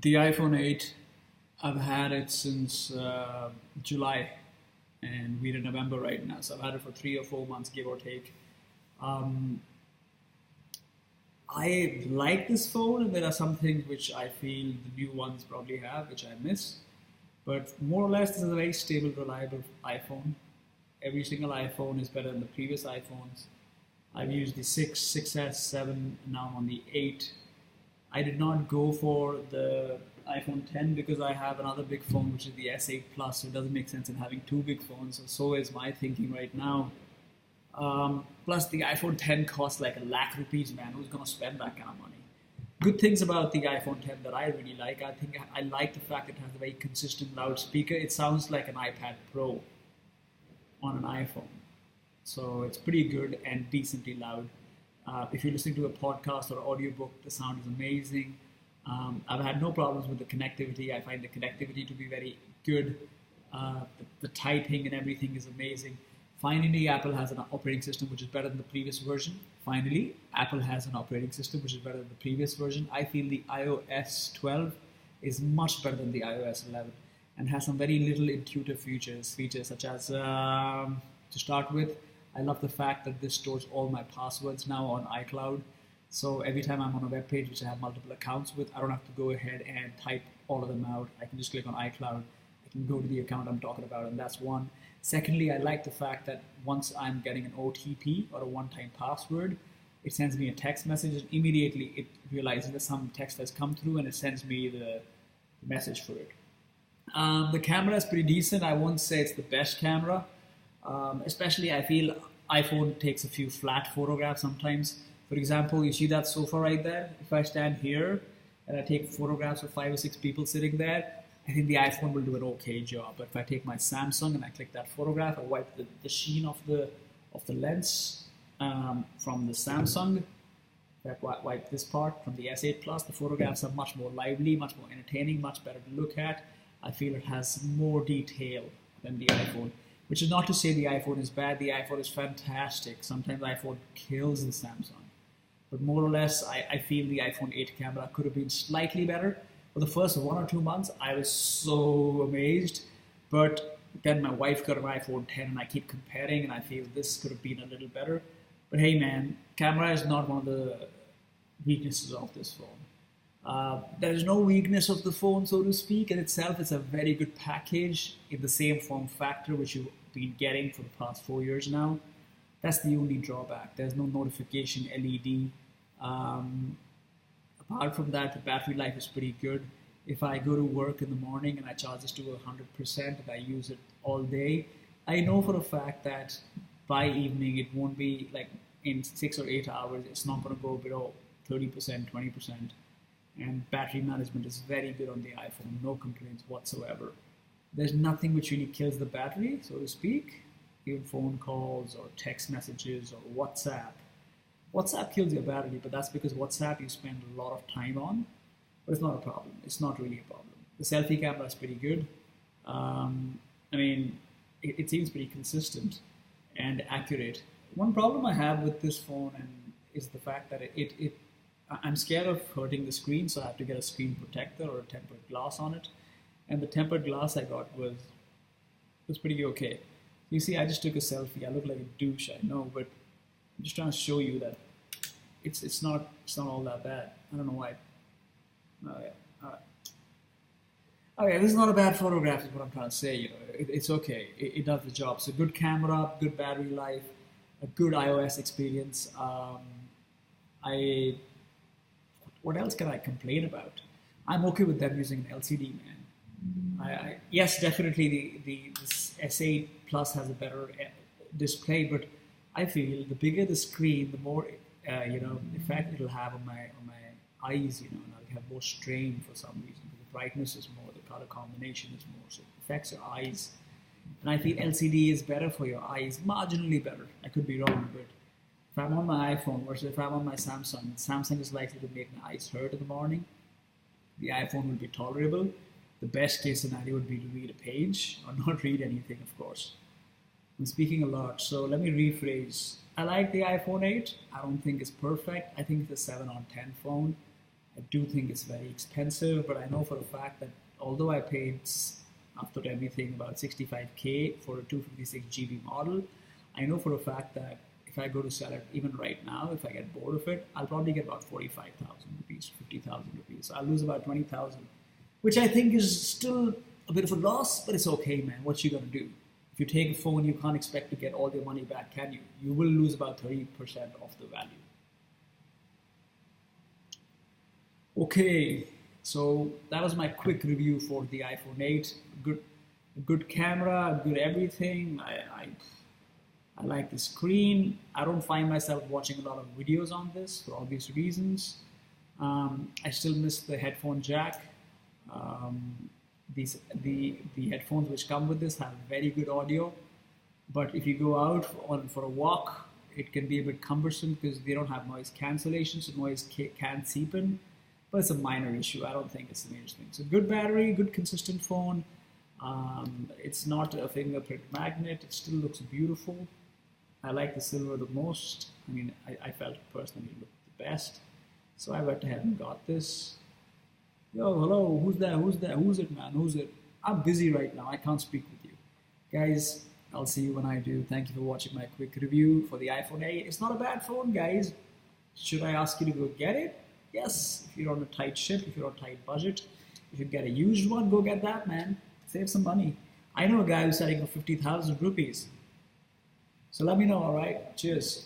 The iPhone 8, I've had it since July, and we're in November right now, so I've had it for 3 or 4 months, give or take. Um, I like this phone, and there are some things which I feel the new ones probably have, which I miss. But more or less, this is a very stable, reliable iPhone. Every single iPhone is better than the previous iPhones. I've used the 6, 6S, 7, and now I'm on the 8. I did not go for the iPhone 10 because I have another big phone, which is the S8 Plus, so it doesn't make sense in having two big phones. So is my thinking right now. Plus, the iPhone 10 costs like a lakh rupees, man. Who's gonna spend that kind of money? Good things about the iPhone 10 that I really like. I think I like the fact it has a very consistent loudspeaker. It sounds like an iPad Pro on an iPhone. So it's pretty good and decently loud. If you're listening to a podcast or audiobook, the sound is amazing. I've had no problems with the connectivity. I find the connectivity to be very good. The typing and everything is amazing. Finally, Apple has an operating system which is better than the previous version. Finally, Apple has an operating system which is better than the previous version. I feel the iOS 12 is much better than the iOS 11 and has some very little intuitive features such as, to start with, I love the fact that this stores all my passwords now on iCloud. So every time I'm on a web page which I have multiple accounts with, I don't have to go ahead and type all of them out. I can just click on iCloud. I can go to the account I'm talking about, and that's one. Secondly, I like the fact that once I'm getting an OTP or a one-time password, it sends me a text message, and immediately it realizes that some text has come through and it sends me the message for it. The camera is pretty decent. I won't say it's the best camera. Especially I feel iPhone takes a few flat photographs sometimes. For example, you see that sofa right there? If I stand here and I take photographs of 5 or 6 people sitting there, I think the iPhone will do an okay job. But if I take my Samsung and I click that photograph, I wipe the sheen off the lens from the Samsung. If I wipe this part from the S8 Plus, the photographs are much more lively, much more entertaining, much better to look at. I feel it has more detail than the iPhone. Which is not to say the iPhone is bad. The iPhone is fantastic. Sometimes iPhone kills the Samsung. But more or less, I feel the iPhone 8 camera could have been slightly better. For the first 1 or 2 months, I was so amazed. But then my wife got an iPhone 10 and I keep comparing and I feel this could have been a little better. But hey man, camera is not one of the weaknesses of this phone. There's no weakness of the phone, so to speak. In itself, it's a very good package in the same form factor which you've been getting for the past 4 years now. That's the only drawback. There's no notification LED. Apart from that, the battery life is pretty good. If I go to work in the morning and I charge this to 100% and I use it all day, I know for a fact that by evening it won't be like in 6 or 8 hours, it's not going to go below 30%, 20%. And battery management is very good on the iPhone, no complaints whatsoever. There's nothing which really kills the battery, so to speak, even phone calls or text messages or WhatsApp. WhatsApp kills your battery, but that's because WhatsApp you spend a lot of time on, but it's not a problem. It's not really a problem. The selfie camera is pretty good. It seems pretty consistent and accurate. One problem I have with this phone is the fact that I'm scared of hurting the screen, so I have to get a screen protector or a tempered glass on it. And the tempered glass I got was pretty okay. You see, I just took a selfie. I look like a douche, I know, but I'm just trying to show you that it's not all that bad. I don't know why. Okay, all right. Okay, this is not a bad photograph, is what I'm trying to say. It's okay. It does the job. So good camera, good battery life, a good iOS experience. What else can I complain about? I'm okay with them using an LCD, man. Yes, definitely this S8 Plus has a better display, but I feel the bigger the screen, the more effect it'll have on my eyes. And I'll have more strain for some reason. The brightness is more, the color combination is more, so it affects your eyes. And I feel LCD is better for your eyes, marginally better. I could be wrong, but if I'm on my iPhone versus if I'm on my Samsung, Samsung is likely to make my eyes hurt in the morning. The iPhone would be tolerable. The best case scenario would be to read a page or not read anything, of course. I'm speaking a lot, so let me rephrase. I like the iPhone 8. I don't think it's perfect. I think it's a 7 on 10 phone. I do think it's very expensive, but I know for a fact that although I paid after everything about 65K for a 256 GB model, I know for a fact that if I go to sell it even right now, if I get bored of it, I'll probably get about 45,000 rupees, 50,000 rupees. So I'll lose about 20,000, which I think is still a bit of a loss, but it's okay, man. What you gonna do? If you take a phone, you can't expect to get all your money back, can you? You will lose about 30% of the value. Okay, so that was my quick review for the iPhone 8. Good camera, good everything. I like the screen. I don't find myself watching a lot of videos on this for obvious reasons. I still miss the headphone jack. The headphones which come with this have very good audio, but if you go out for a walk, it can be a bit cumbersome because they don't have noise cancellation, so noise can't seep in. But it's a minor issue. I don't think it's the major thing. So good battery, good consistent phone. It's not a fingerprint magnet. It still looks beautiful. I like the silver the most. I mean, I felt personally it looked the best. So I went ahead and got this. Yo, hello, who's there? Who's there? Who's it, man? Who's it? I'm busy right now. I can't speak with you. Guys, I'll see you when I do. Thank you for watching my quick review for the iPhone 8. It's not a bad phone, guys. Should I ask you to go get it? Yes, if you're on a tight ship, if you're on a tight budget. If you get a used one, go get that, man. Save some money. I know a guy who's selling for 50,000 rupees. So let me know, all right? Cheers.